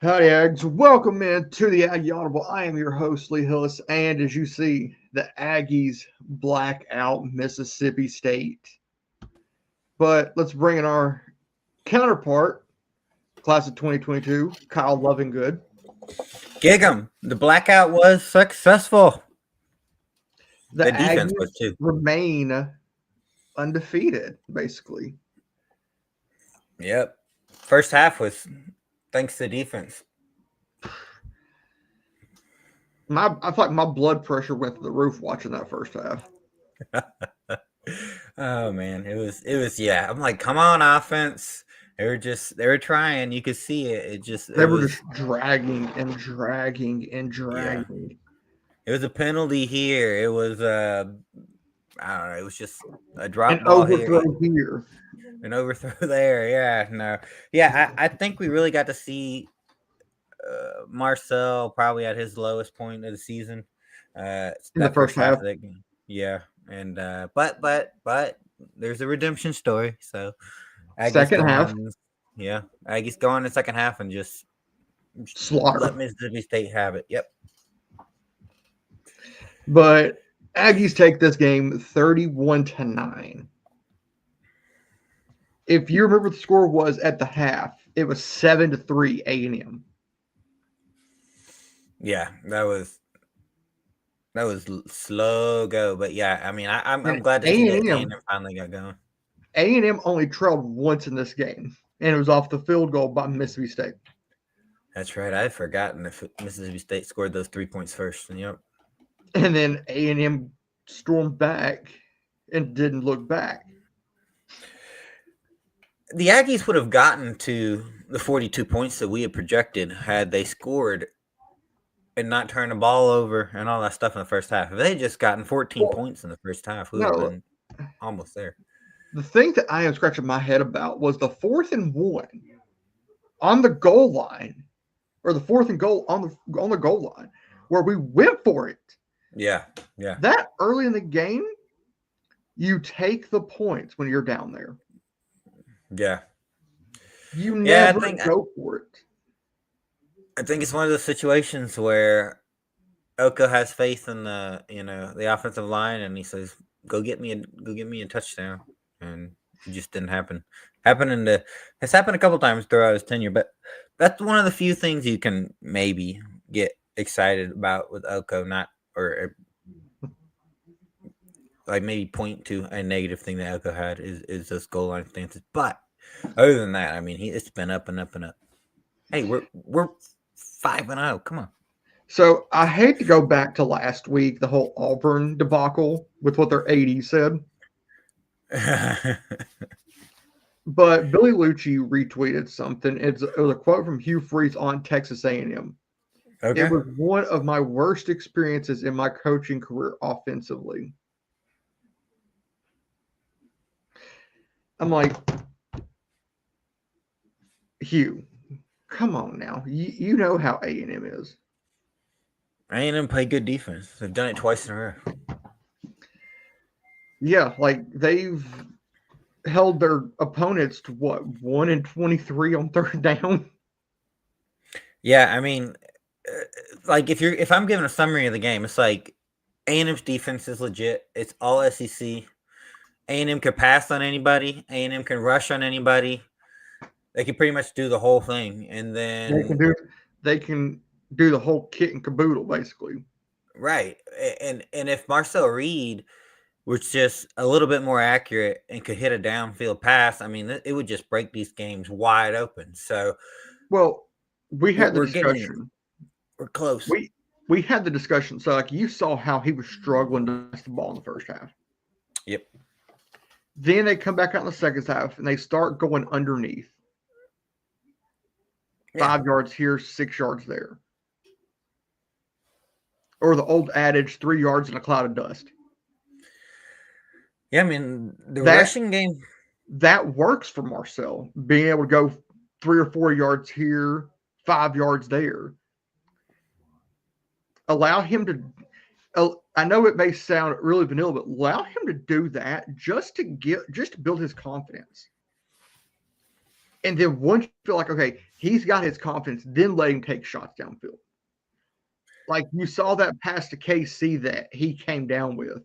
Howdy, Aggies. Welcome in to the Aggie Audible. I am your host, Lee Hillis, and as you see, the Aggies Blackout Mississippi State. But let's bring in our counterpart, class of 2022, Kyle Lovingood. Gig 'em. The blackout was successful. The defense Aggies was too. remain undefeated, basically. Yep. First half was thanks to defense. I feel like my blood pressure went through the roof watching that first half. Oh man, it was yeah. I'm like, come on, offense. They were trying. You could see it. They were just dragging and dragging and dragging. Yeah. It was a penalty here. It was I don't know. It was just a drop An ball overthrow here. An overthrow there. Yeah, no. Yeah, I think we really got to see Marcel probably at his lowest point of the season. In the first half. Yeah, and but there's a redemption story. So Aggies second half. Yeah, Aggies go in the second half and just slaughter. Let Mississippi State have it. Yep. But Aggies take this game 31-9. If you remember what the score was at the half, it was 7-3 A&M. Yeah, that was slow go, but yeah, I mean, I'm glad that A&M finally got going. A&M only trailed once in this game, and it was off the field goal by Mississippi State. That's right. I had forgotten if Mississippi State scored those 3 points first. Yep. And then A&M stormed back and didn't look back. The Aggies would have gotten to the 42 points that we had projected had they scored and not turned the ball over and all that stuff in the first half. If they had just gotten 14 points in the first half, we would have been almost there. The thing that I am scratching my head about was the 4th and 1 on the goal line, or the 4th and goal on the goal line, where we went for it. Yeah. That early in the game, you take the points when you're down there. Yeah. You never go for it. I think it's one of those situations where Oko has faith in the offensive line, and he says, "Go get me a touchdown," and it just didn't happen. It's happened a couple times throughout his tenure, but that's one of the few things you can maybe get excited about with Oko, or like maybe point to a negative thing that Oko had is those goal line stances. But other than that, I mean, it's been up and up and up. Hey, we're 5-0. Come on. So I hate to go back to last week, the whole Auburn debacle with what their AD said. But Billy Lucci retweeted something. It was a quote from Hugh Freeze on Texas A&M. Okay. It was one of my worst experiences in my coaching career offensively. I'm like, Hugh, come on now. You know how A&M is. A&M play good defense. They've done it twice in a row. Yeah, like they've held their opponents to what, 1-23 on third down. Yeah, I mean, like if I'm giving a summary of the game, it's like A&M's defense is legit. It's all SEC. A&M can pass on anybody. A&M can rush on anybody. They can pretty much do the whole thing, and They can then do they can do the whole kit and caboodle basically. right, and if Marcel Reed was just a little bit more accurate and could hit a downfield pass, I mean, it would just break these games wide open. So Well, we had the we're getting there. discussion. We're close. We had the discussion. So like you saw how he was struggling to pass the ball in the first half. Yep. Then they come back out in the second half and they start going underneath. Yeah. 5 yards here, 6 yards there. Or the old adage, 3 yards in a cloud of dust. Yeah, I mean, the rushing game. That works for Marcel, being able to go 3 or 4 yards here, 5 yards there. Allow him to, I know it may sound really vanilla, but allow him to do that just to build his confidence. And then once you feel like, okay, he's got his confidence, then let him take shots downfield. Like you saw that pass to KC that he came down with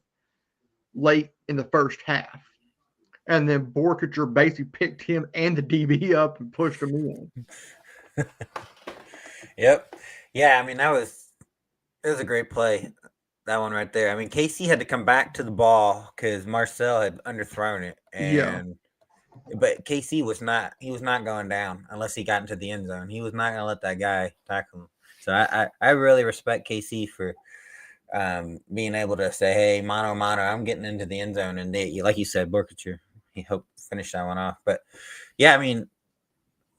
late in the first half. And then Borkacher basically picked him and the DB up and pushed him in. Yep. Yeah, I mean, it was a great play. That one right there. I mean, KC had to come back to the ball because Marcel had underthrown it. But KC was not going down unless he got into the end zone. He was not going to let that guy tackle him. So I really respect KC for being able to say, hey, mano, I'm getting into the end zone. And like you said, Borkacher, he hoped to finish that one off. But, yeah, I mean,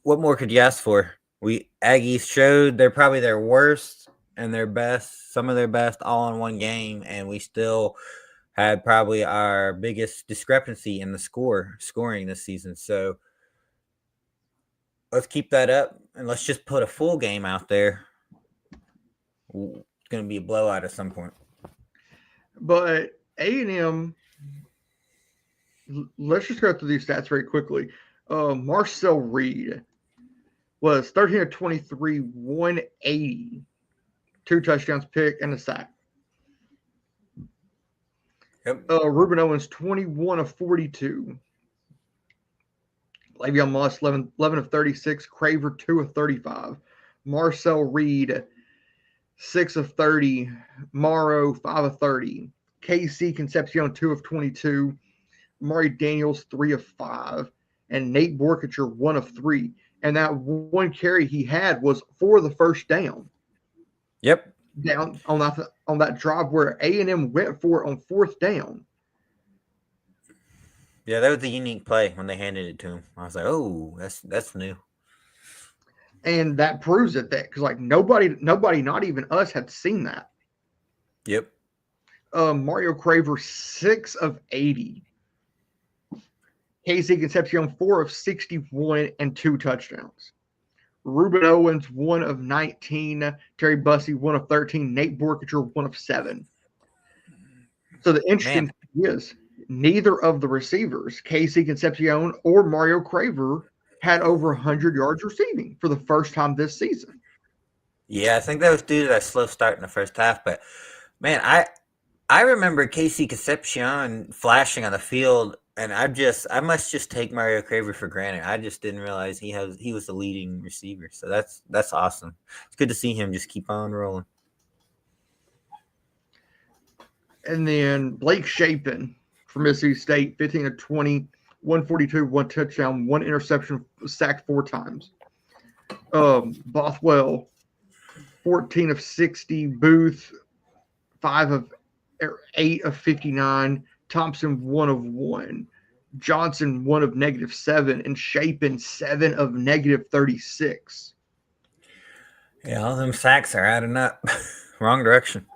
what more could you ask for? Aggies showed they're probably their worst and their best, some of their best all in one game, and we still had probably our biggest discrepancy in the scoring this season. So let's keep that up, and let's just put a full game out there. It's going to be a blowout at some point. But A&M, let's just go through these stats very quickly. Marcel Reed was 13 of 23, 180, 2 touchdowns, pick, and a sack. Yep. Ruben Owens, 21 of 42. Le'Veon Moss, 11 of 36. Craver, 2 of 35. Marcel Reed, 6 of 30. Morrow, 5 of 30. KC Concepcion, 2 of 22. Mari Daniels, 3 of 5. And Nate Borkacher, 1 of 3. And that one carry he had was for the first down. Yep. Down on that drive where A&M went for it on 4th down. Yeah, that was a unique play when they handed it to him. I was like, oh, that's new. And that proves it, that because like nobody, not even us, had seen that. Yep. Mario Craver, 6 of 80. KC Concepcion, 4 of 61 and 2 touchdowns. Ruben Owens, 1 of 19. Terry Bussey, 1 of 13. Nate Borkacher, 1 of 7. So the interesting thing is, neither of the receivers, KC Concepcion or Mario Craver, had over 100 yards receiving for the first time this season. Yeah, I think that was due to that slow start in the first half. But, man, I remember KC Concepcion flashing on the field, and I must just take Mario Craver for granted. I just didn't realize he was the leading receiver. So that's awesome. It's good to see him just keep on rolling. And then Blake Shapen from Mississippi State, 15 of 20, 142, 1 touchdown, 1 interception, sacked 4 times. Bothwell, 14 of 60. Booth, 8 of 59. Thompson, 1 of 1. Johnson, 1 of -7. And Shapen, 7 of -36. Yeah, all them sacks are adding up. Wrong direction.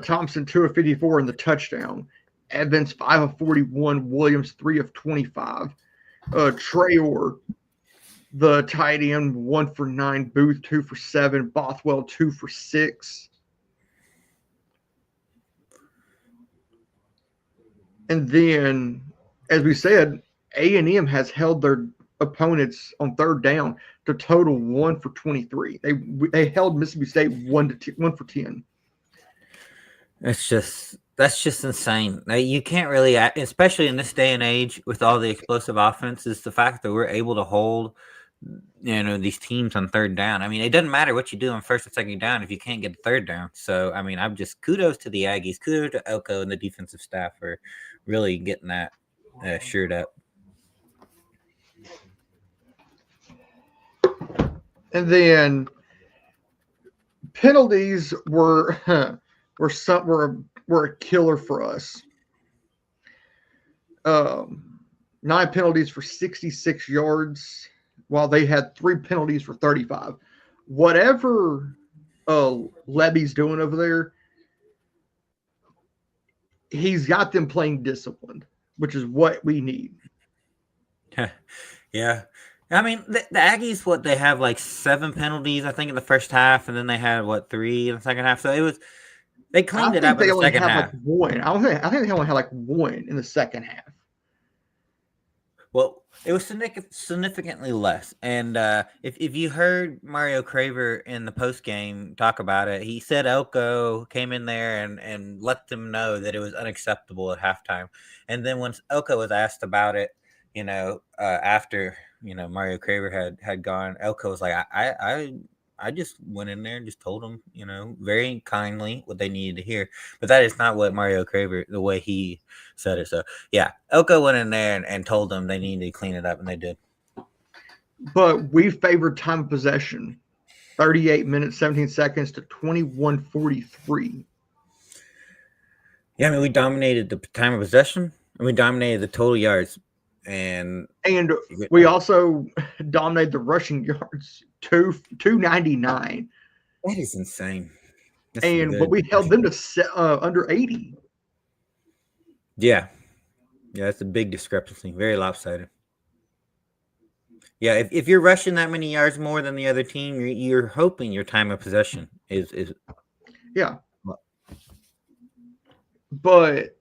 Thompson, 2 of 54 in the touchdown. Evans 5 of 41, Williams 3 of 25. Trayor, the tight end, 1 for 9, Booth 2 for 7, Bothwell 2 for 6. And then, as we said, A&M has held their opponents on third down to total 1 for 23. They held Mississippi State 1 for 10. That's just insane. Now, you can't really, especially in this day and age with all the explosive offenses, the fact that we're able to hold, these teams on third down. I mean, it doesn't matter what you do on first and second down if you can't get a third down. So, I mean, I'm just kudos to the Aggies, kudos to Elko and the defensive staff for really getting that shored up. And then penalties were a killer for us. 9 penalties for 66 yards, while they had 3 penalties for 35. Whatever Levy's doing over there, he's got them playing disciplined, which is what we need. Yeah. I mean, the Aggies, they have like 7 penalties, I think, in the first half, and then they had 3 in the second half. So they cleaned it up in the second half. One. I think they only had 1 in the second half. Well, it was significantly less. And if you heard Mario Craver in the post game talk about it, he said Elko came in there and let them know that it was unacceptable at halftime. And then once Elko was asked about it, after Mario Craver had gone, Elko was like, I just went in there and just told them, very kindly what they needed to hear. But that is not what Mario Craver, the way he said it. So, yeah, Elko went in there and told them they needed to clean it up, and they did. But we favored time of possession, 38 minutes, 17 seconds to 21:43. Yeah, I mean, we dominated the time of possession, and we dominated the total yards. And we also dominated the rushing yards, 299. That is insane. But we held them to under 80. Yeah, that's a big discrepancy. Very lopsided. Yeah, if you're rushing that many yards more than the other team, you're hoping your time of possession is. Yeah. But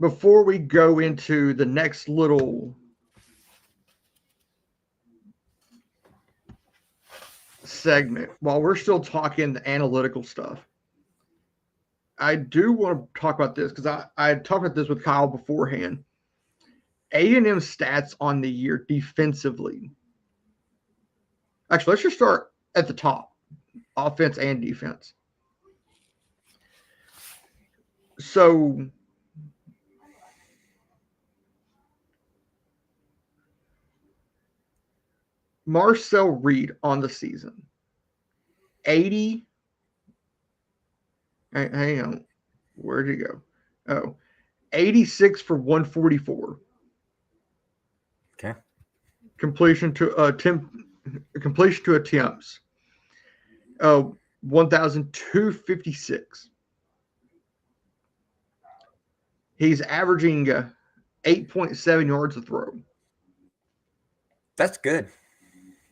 before we go into the next little segment, while we're still talking the analytical stuff, I do want to talk about this because I talked about this with Kyle beforehand. A&M stats on the year defensively. Actually, let's just start at the top, offense and defense. So Marcel Reed on the season, 80. Hang on. Where'd he go? Oh, 86 for 144. Okay. Completion to attempts. 1,256. He's averaging 8.7 yards a throw. That's good.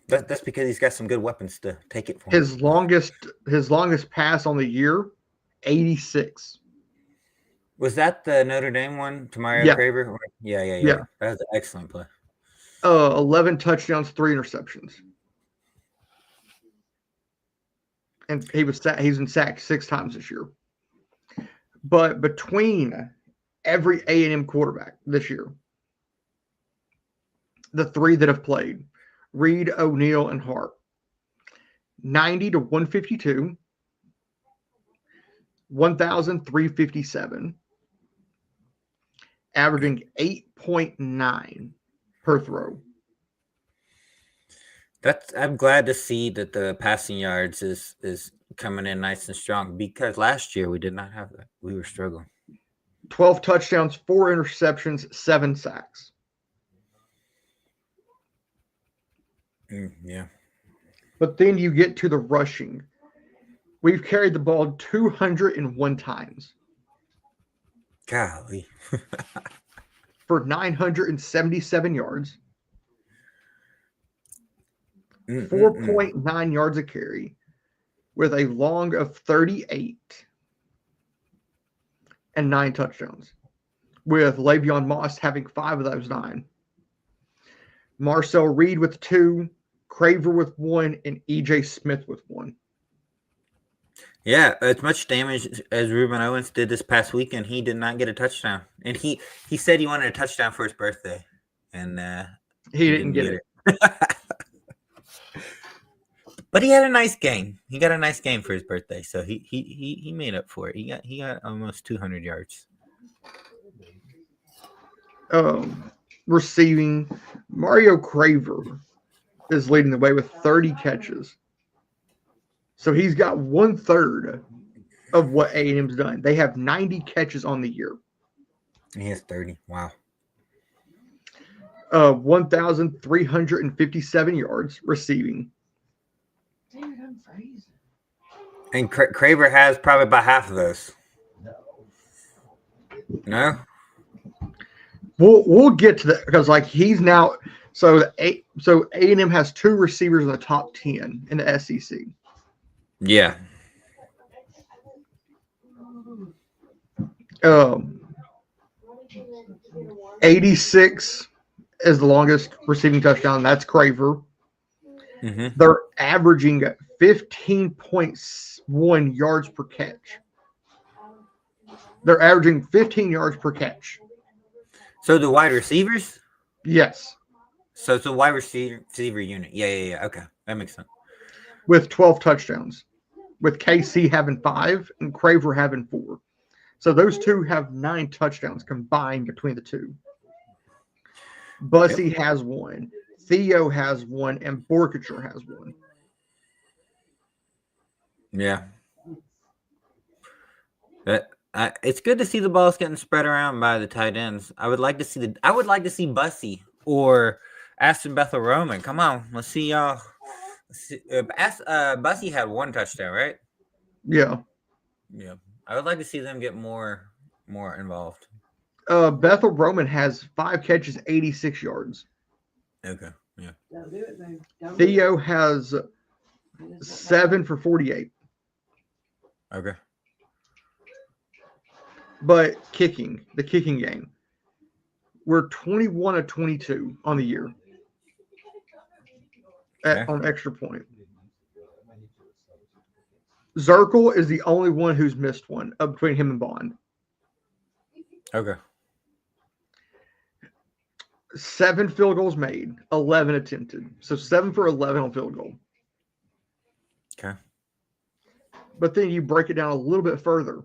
That's because he's got some good weapons to take it for him. His longest pass on the year, 86. Was that the Notre Dame one to Mario Craver? Yeah. That was an excellent play. 11 touchdowns, 3 interceptions. And he's been sacked 6 times this year. But between every A&M quarterback this year, the 3 that have played, Reed, O'Neal, and Hart, 90 to 152, 1,357, averaging 8.9 per throw. I'm glad to see that the passing yards is coming in nice and strong, because last year we did not have that. We were struggling. 12 touchdowns, 4 interceptions, 7 sacks. Yeah. But then you get to the rushing. We've carried the ball 201 times Golly. for 977 yards, 4.9 yards a carry, with a long of 38 and 9 touchdowns, with Le'Veon Moss having 5 of those 9. Marcel Reed with 2, Craver with 1, and E.J. Smith with 1. Yeah, as much damage as Ruben Owens did this past weekend, he did not get a touchdown. And he said he wanted a touchdown for his birthday, and he didn't get it. But he had a nice game. He got a nice game for his birthday, so he made up for it. He got almost 200 yards. Receiving, Mario Craver is leading the way with 30 catches. So he's got 1/3 of what A&M's done. They have 90 catches on the year. He has 30. Wow. 1,357 yards receiving. Dude, I'm freezing. And Craver has probably about half of those. No? We'll get to that because he's now so A&M has 2 receivers in the top 10 in the SEC. Yeah. 86 is the longest receiving touchdown. That's Craver. Mm-hmm. They're averaging 15.1 yards per catch. They're averaging 15 yards per catch. So the wide receivers? Yes. So it's a wide receiver unit. Yeah. Okay. That makes sense. With 12 touchdowns. With KC having 5 and Craver having 4. So those two have 9 touchdowns combined between the two. Bussy has 1. Theo has 1, and Borkacher has 1. Yeah. It's good to see the balls getting spread around by the tight ends. I would like to see Bussy or Aston Bethel Roman. Come on, let's see y'all. Bussy had 1 touchdown, right? Yeah. Yeah. I would like to see them get more involved. Bethel Roman has 5 catches, 86 yards. Okay. Yeah. Don't do it, babe. Theo has 7 for 48. Okay. But the kicking game, we're 21 of 22 on the year on extra point. Zirkle is the only one who's missed one between him and Bond. Okay. 7 field goals made, 11 attempted. So 7 for 11 on field goal. Okay. But then you break it down a little bit further.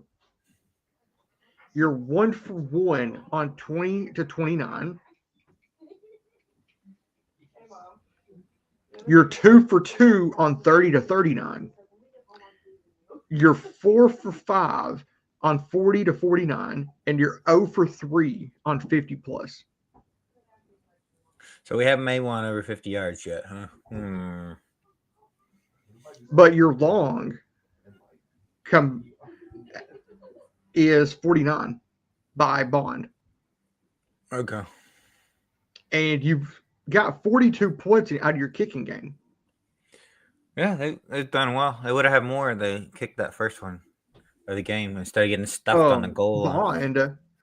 You're 1 for 1 on 20 to 29. You're 2 for 2 on 30 to 39. You're 4 for 5 on 40 to 49, and you're 0 for 3 on 50 plus. So we haven't made one over 50 yards yet, huh? But your long is 49 by Bond. Okay. And you've got 42 points out of your kicking game. Yeah, they've done well. They would have had more if they kicked that first one of the game instead of getting stuffed on the goal.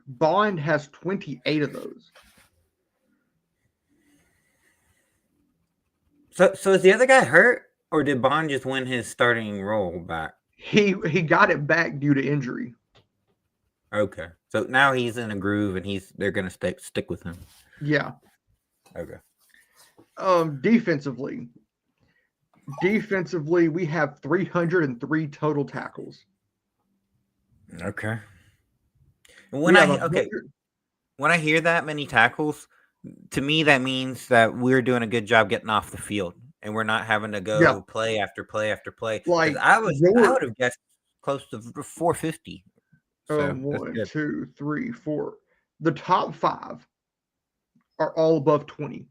Bond has 28 of those. So is the other guy hurt, or did Bond just win his starting role back? He got it back due to injury. Okay, so now he's in a groove, and they're gonna stick with him. Yeah. Okay. Defensively, we have 303 total tackles. Okay. When I hear that many tackles, to me that means that we're doing a good job getting off the field, and we're not having to go play after play after play. Like I would have guessed close to 450. So 1, 2, 3, 4. The top 5 are all above 20.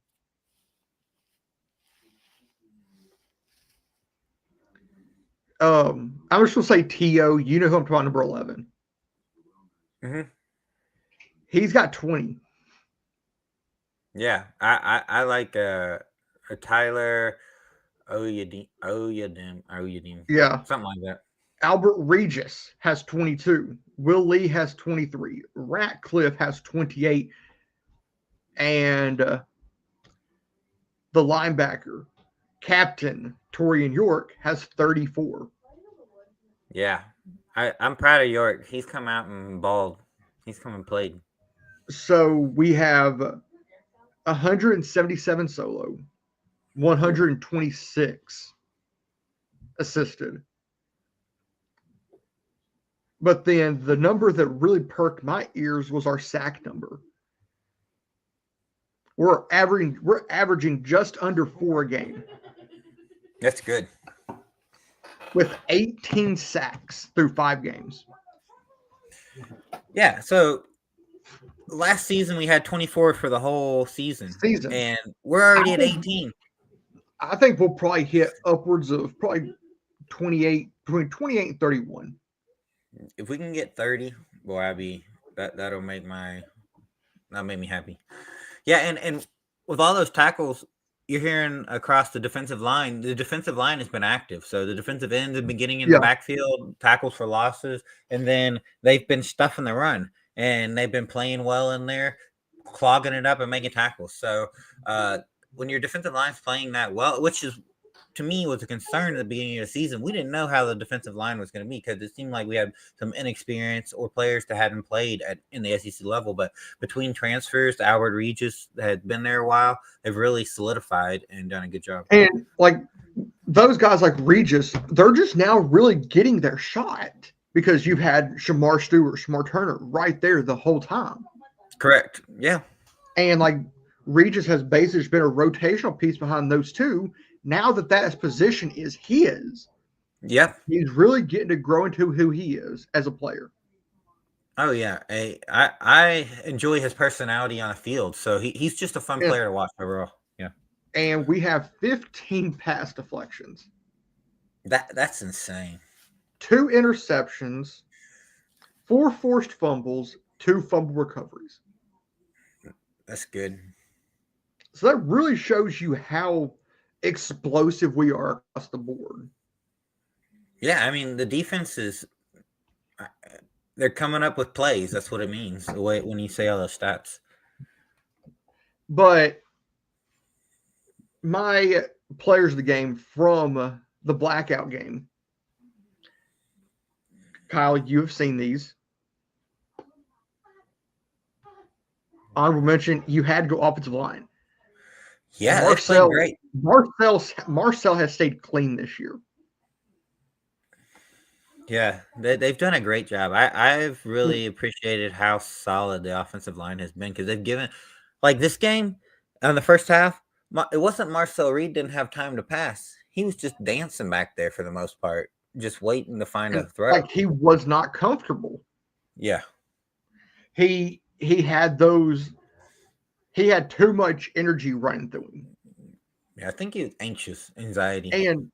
I'm just gonna say T.O. You know who I'm talking about, number 11. Mm-hmm. He's got 20. Yeah, I like a Tyler Oyadim, Yeah. something like that. Albert Regis has 22. Will Lee has 23. Ratcliffe has 28. And the linebacker, Captain Torian York, has 34. Yeah, I'm proud of York. He's come out and balled. He's come and played. So we have 177 solo, 126 assisted. But then the number that really perked my ears was our sack number. We're averaging just under 4 a game That's good. with 18 sacks through 5 games. Yeah, so last season we had 24 for the whole season. And we're already at 18. I think we'll probably hit upwards of probably 28, between 28 and 31. If we can get 30, boy, that'll make me happy. Yeah, and with all those tackles you're hearing across the defensive line has been active. So the defensive ends have been getting in the backfield, tackles for losses, and then they've been stuffing the run, and they've been playing well in there, clogging it up and making tackles. So when your defensive line's playing that well, which is to me was a concern at the beginning of the season, we didn't know how the defensive line was going to be because it seemed like we had some inexperience or players that hadn't played in the SEC level. But between transfers, Albert Regis had been there a while, they've really solidified and done a good job. And like those guys like Regis, they're just now really getting their shot because you've had Shamar Stewart, Shamar Turner right there the whole time. Correct. Yeah. And like Regis has basically been a rotational piece behind those two. Now that position is his, he's really getting to grow into who he is as a player. Oh yeah, I enjoy his personality on the field. So he's just a fun player to watch overall. Yeah, and we have 15 pass deflections. That's insane. 2 interceptions, 4 forced fumbles, 2 fumble recoveries. That's good. So that really shows you how explosive we are across the board. Yeah, I mean the defense they're coming up with plays. That's what it means. The way when you say all those stats. But my players of the game from the blackout game, Kyle, you have seen these. Honorable mention, you had to go offensive line. Yeah, Marcel, great. Marcel has stayed clean this year. Yeah, they've done a great job. I've really appreciated how solid the offensive line has been because they've given, like this game, in the first half, it wasn't Marcel Reed didn't have time to pass. He was just dancing back there for the most part, just waiting to find a throw. Like he was not comfortable. Yeah. He had those. He had too much energy running through him. Yeah, I think he was anxious, anxiety. And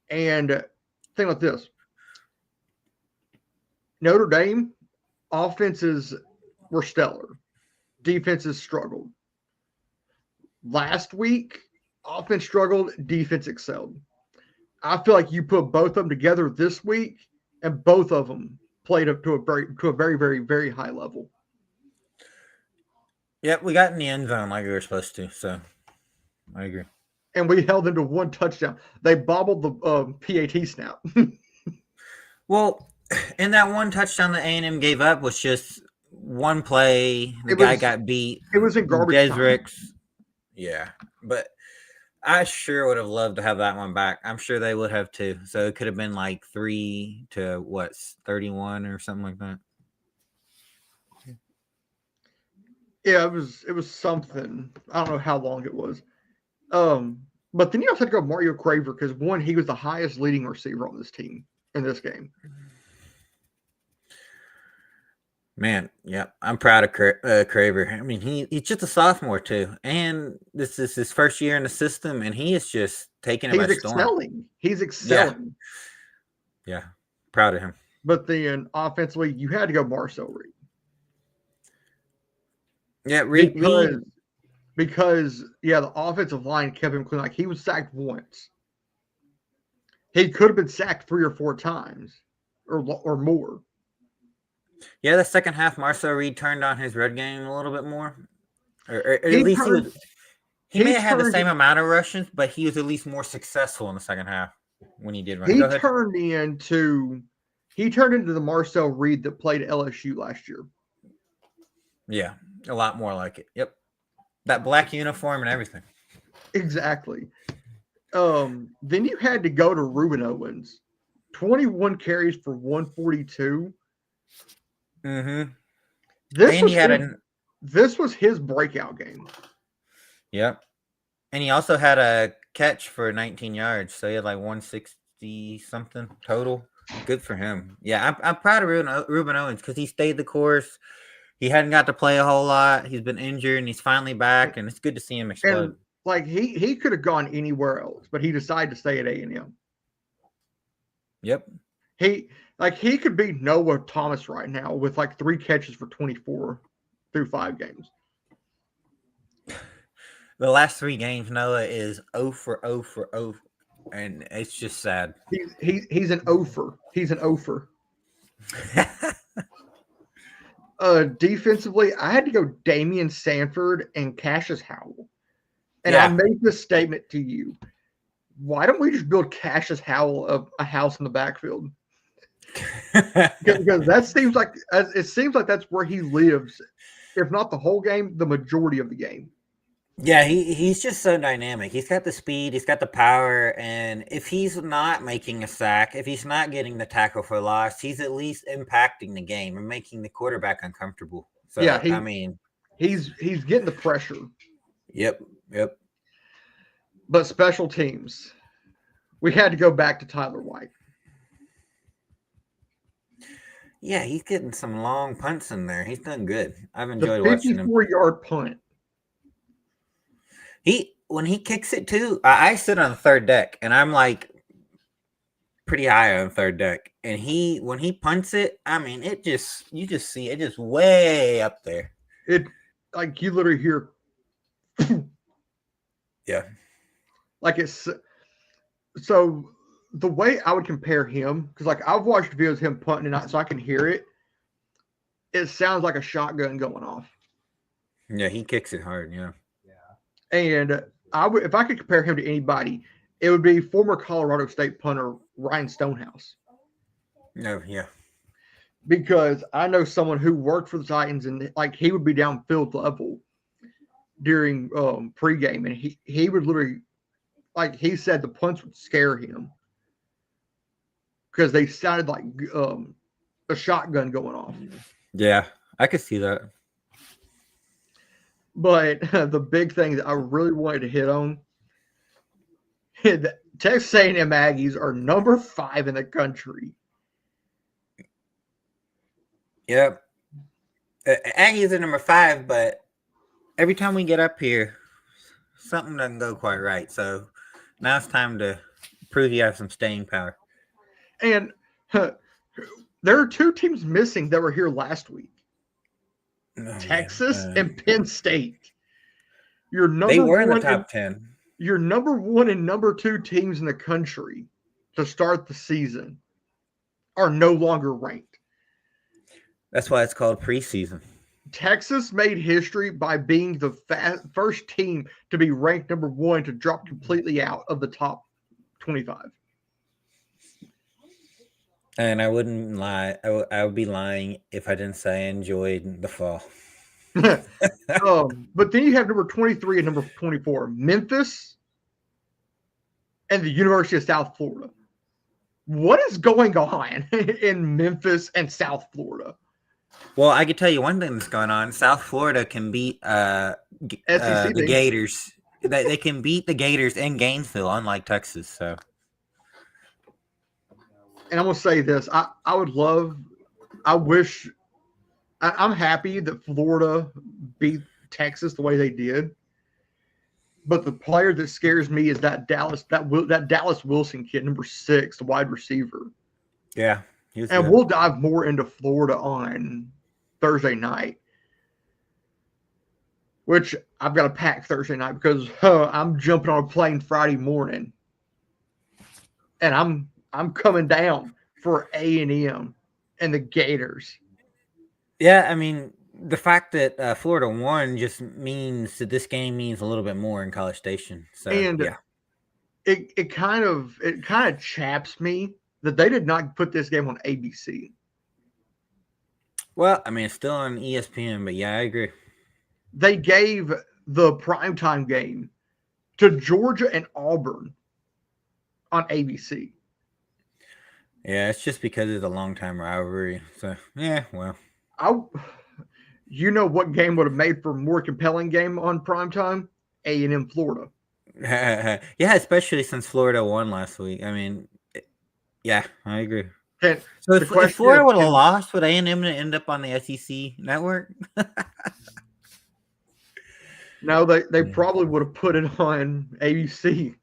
think like this. Notre Dame offenses were stellar. Defenses struggled. Last week, offense struggled, defense excelled. I feel like you put both of them together this week, and both of them played up to a very, very, very high level. Yep, we got in the end zone like we were supposed to, so I agree. And we held them to 1 touchdown. They bobbled the PAT snap. Well, and that 1 touchdown that A&M gave up was just one play. The guy got beat. It was in garbage time. Yeah, but I sure would have loved to have that one back. I'm sure they would have too. So it could have been like 3 to 31 or something like that. Yeah, it was something. I don't know how long it was. But then you also had to go Mario Craver because one, he was the highest leading receiver on this team in this game. Man, yeah, I'm proud of Craver. I mean, he's just a sophomore too, and this is his first year in the system, and he is just taking it by storm. He's excelling. Yeah, proud of him. But then offensively, you had to go Marcel Reed. Yeah, Reed. Because the offensive line kept him clean. Like, he was sacked once. He could have been sacked 3 or 4 times or more. Yeah, the second half, Marcel Reed turned on his red game a little bit more. Or at least he may have had the same amount of rushes, but he was at least more successful in the second half when he did run. He turned into the Marcel Reed that played at LSU last year. Yeah, a lot more like it. Yep. That black uniform and everything. Exactly. Then you had to go to Reuben Owens. 21 carries for 142. Mm-hmm. This was his breakout game. Yep. And he also had a catch for 19 yards. So he had like 160 something total. Good for him. Yeah, I'm proud of Reuben Owens because he stayed the course. He hadn't got to play a whole lot. He's been injured and he's finally back, and it's good to see him explode. And like he could have gone anywhere else, but he decided to stay at A&M. Yep. He could be Noah Thomas right now with like 3 catches for 24 through 5 games. The last 3 games, Noah is 0 for 0 for 0, and it's just sad. He's an ofer. He's an ofer. Defensively, I had to go Damian Sanford and Cassius Howell. And I made this statement to you. Why don't we just build Cassius Howell a house in the backfield? Because it seems like that's where he lives, if not the whole game, the majority of the game. Yeah, he's just so dynamic. He's got the speed, he's got the power, and if he's not making a sack, if he's not getting the tackle for loss, he's at least impacting the game and making the quarterback uncomfortable. So yeah, he's getting the pressure. Yep. But special teams, we had to go back to Tyler White. Yeah, he's getting some long punts in there. He's done good. I've enjoyed watching him. 54-yard punt. When he kicks it too, I sit on the third deck and I'm like pretty high on third deck. And when he punts it, I mean, you just see it just way up there. It like you literally hear. Yeah. Like it's so the way I would compare him, because like I've watched videos of him punting and so I can hear it. It sounds like a shotgun going off. Yeah, he kicks it hard. Yeah. And if I could compare him to anybody, it would be former Colorado State punter Ryan Stonehouse. No, yeah. Because I know someone who worked for the Titans, and like he would be downfield level during pregame, and he would literally, like he said, the punts would scare him because they sounded like a shotgun going off. Yeah, I could see that. But the big thing that I really wanted to hit on, Texas A&M Aggies are number 5 in the country. Yep. Aggies are number 5, but every time we get up here, something doesn't go quite right. So now it's time to prove you have some staying power. And there are 2 teams missing that were here last week. Texas and Penn State. They were in the top 10. Your number 1 and number 2 teams in the country to start the season are no longer ranked. That's why it's called preseason. Texas made history by being the first team to be ranked number 1 to drop completely out of the top 25. And I wouldn't lie. I would be lying if I didn't say I enjoyed the fall. But then you have number 23 and number 24, Memphis and the University of South Florida. What is going on in Memphis and South Florida? Well, I can tell you one thing that's going on. South Florida can beat the Gators. They can beat the Gators in Gainesville, unlike Texas. So. And I'm going to say this. I'm happy that Florida beat Texas the way they did. But the player that scares me is that Dallas Wilson kid, number 6, the wide receiver. Yeah, he was And good. we'll dive more into Florida on Thursday night, which I've got to pack Thursday night because I'm jumping on a plane Friday morning, and I'm coming down for A&M and the Gators. Yeah, I mean, the fact that Florida won just means that this game means a little bit more in College Station. So And yeah, it kind of chaps me that they did not put this game on ABC. well, I mean, it's still on ESPN, but yeah, I agree. They gave the primetime game to Georgia and Auburn on ABC. Yeah, it's just because of the long time rivalry. So yeah, well, You know what game would have made for a more compelling game on primetime? A&M Florida. yeah, especially since Florida won last week. I mean, yeah, I agree. And So the if question Florida is, would have lost, would A&M end up on the SEC network? no, they probably would have put it on ABC.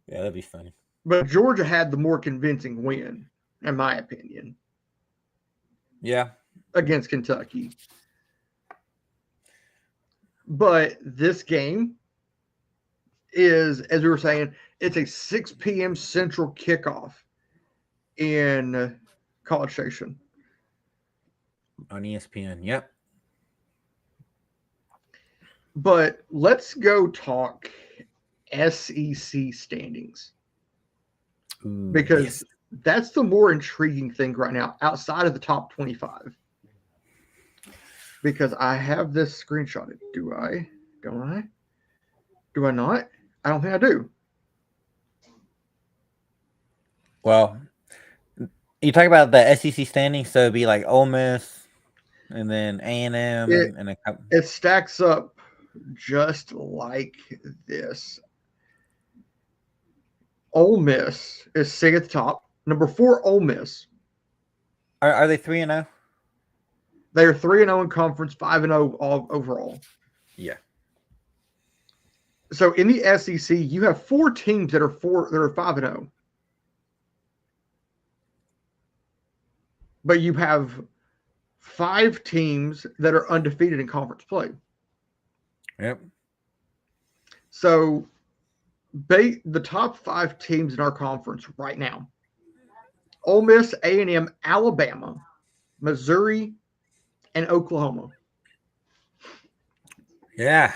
Yeah, that'd be funny. But Georgia had the more convincing win, in my opinion, Yeah. against Kentucky. But this game is, as we were saying, it's a 6 p.m. Central kickoff in College Station. On ESPN. Yep. But let's go talk SEC standings Ooh, because yes. that's the more intriguing thing right now outside of the top 25. Because I have this screenshotted. Do I? Don't I? Do I not? I don't think I do. Well, you talk about the SEC standings, so it'd be like Ole Miss, and then A&M, It and a couple. it stacks up just like this. Ole Miss is sitting at the top. Number 4, Ole Miss. Are they 3-0? They are 3-0 in conference, 5-0 overall. Yeah. So in the SEC, you have 4 teams that are 5-0. But you have 5 teams that are undefeated in conference play. Yep. So the top 5 teams in our conference right now: Ole Miss, A&M, Alabama, Missouri, and Oklahoma. Yeah.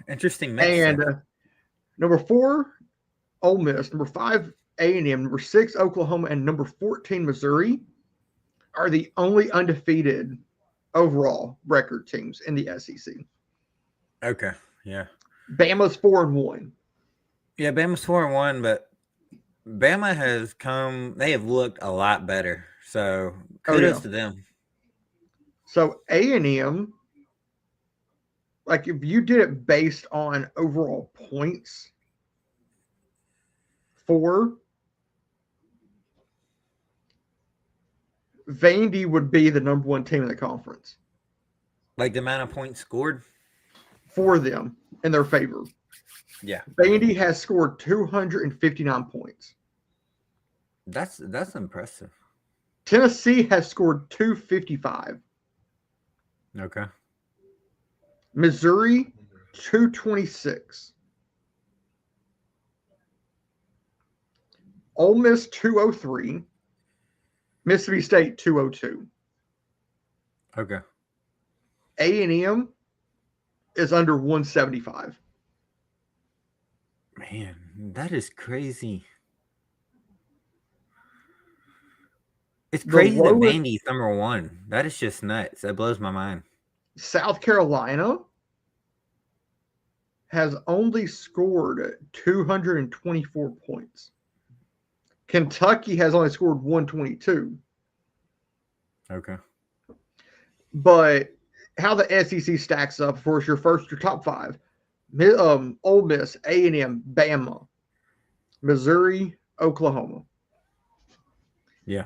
Interesting mix. And number 4, Ole Miss. Number 5, A&M. Number 6, Oklahoma. And number 14, Missouri are the only undefeated overall record teams in the SEC. Okay. Yeah. Bama's 4-1. Yeah, Bama's 4-1, but Bama has come. They have looked a lot better. So kudos to them. So A&M, like if you did it based on overall points for Vandy would be the number 1 team in the conference. Like the amount of points scored? For them in their favor. Yeah. Vandy has scored 259 points. That's impressive. Tennessee has scored 255. Okay. Missouri, 226. Ole Miss, 203. Mississippi State, 202. Okay. A&M is under 175. Man, that is crazy. It's crazy that Vandy's number 1. That is just nuts. That blows my mind. South Carolina has only scored 224 points. Kentucky has only scored 122. Okay. But how the SEC stacks up, of course, your top 5. Ole Miss, A&M, Bama, Missouri, Oklahoma. Yeah.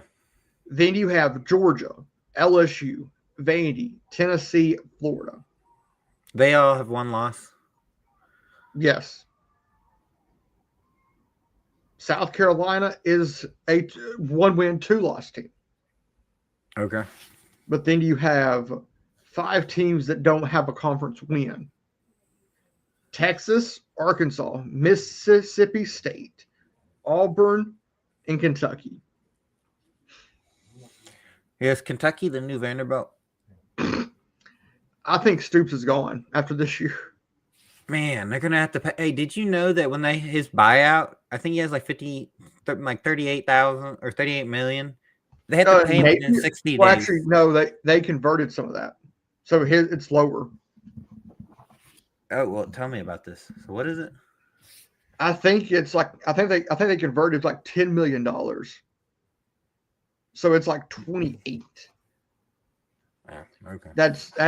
Then you have Georgia, LSU, Vandy, Tennessee, Florida. They all have 1 loss? Yes. South Carolina is a 1-win, 2-loss team. Okay. But then you have 5 teams that don't have a conference win. Texas, Arkansas, Mississippi State, Auburn, and Kentucky. Is Kentucky the new Vanderbilt? I think Stoops is gone after this year. Man, they're gonna have to pay. Hey, did you know that when his buyout, I think he has like 38,000 or 38 million. They had to pay him within 60 well, days. Actually, no, they converted some of that, so it's lower. Oh well, tell me about this. So what is it? I think they converted like $10 million. So it's like 28. Oh, okay. That's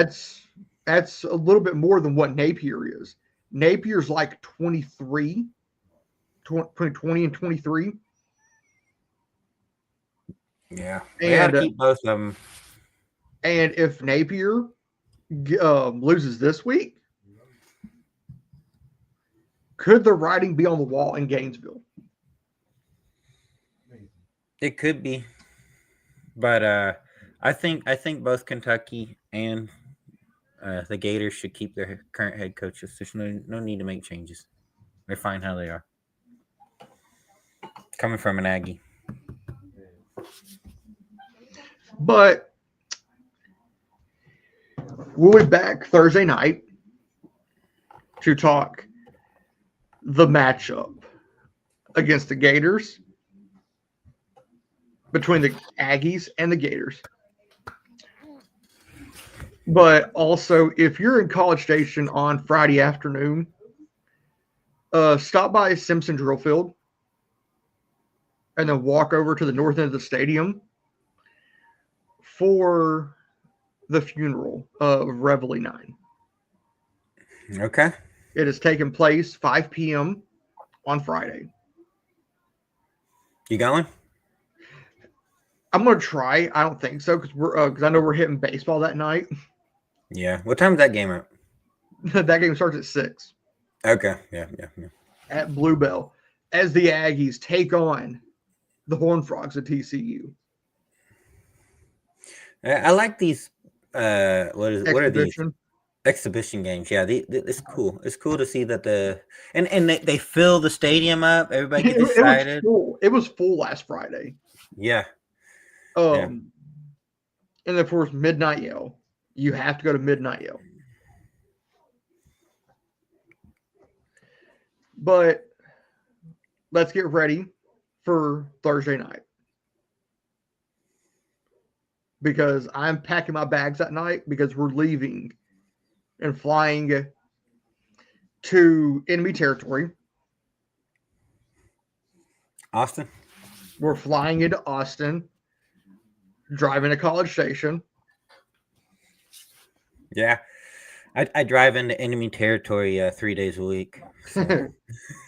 a little bit more than what Napier is. Napier's like 23, 20 and 23. Yeah, they got to keep both of them. And if Napier loses this week, could the writing be on the wall in Gainesville? It could be, but I think both Kentucky and the Gators should keep their current head coaches. There's no need to make changes. They're fine how they are. Coming from an Aggie. But we'll be back Thursday night to talk the matchup against the Gators, between the Aggies and the Gators. But also, if you're in College Station on Friday afternoon, stop by Simpson Drill Field and then walk over to the north end of the stadium for the funeral of Reveille 9. Okay. It is taking place 5 p.m. on Friday. You going? I'm gonna try. I don't think so because I know we're hitting baseball that night. Yeah. What time is that game at? That game starts at 6. Okay. Yeah. At Bluebell, as the Aggies take on the Horned Frogs at TCU. I like these. What are these? Exhibition games. Yeah, it's cool. It's cool to see that they fill the stadium up. Everybody gets excited. It was full last Friday. Yeah. And of course, Midnight Yell. You have to go to Midnight Yell. But let's get ready for Thursday night, because I'm packing my bags that night because we're leaving and flying to enemy territory. Austin? We're flying into Austin, driving to College Station. Yeah. I drive into enemy territory 3 days a week. So.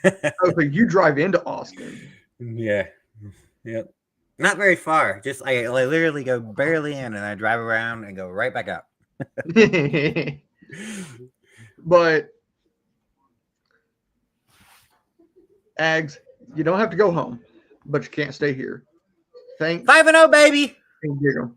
So you drive into Austin. Yeah. Yep. Not very far. Just I literally go barely in and I drive around and go right back up. But Ags, you don't have to go home, but you can't stay here. 5-0, baby. Thank you.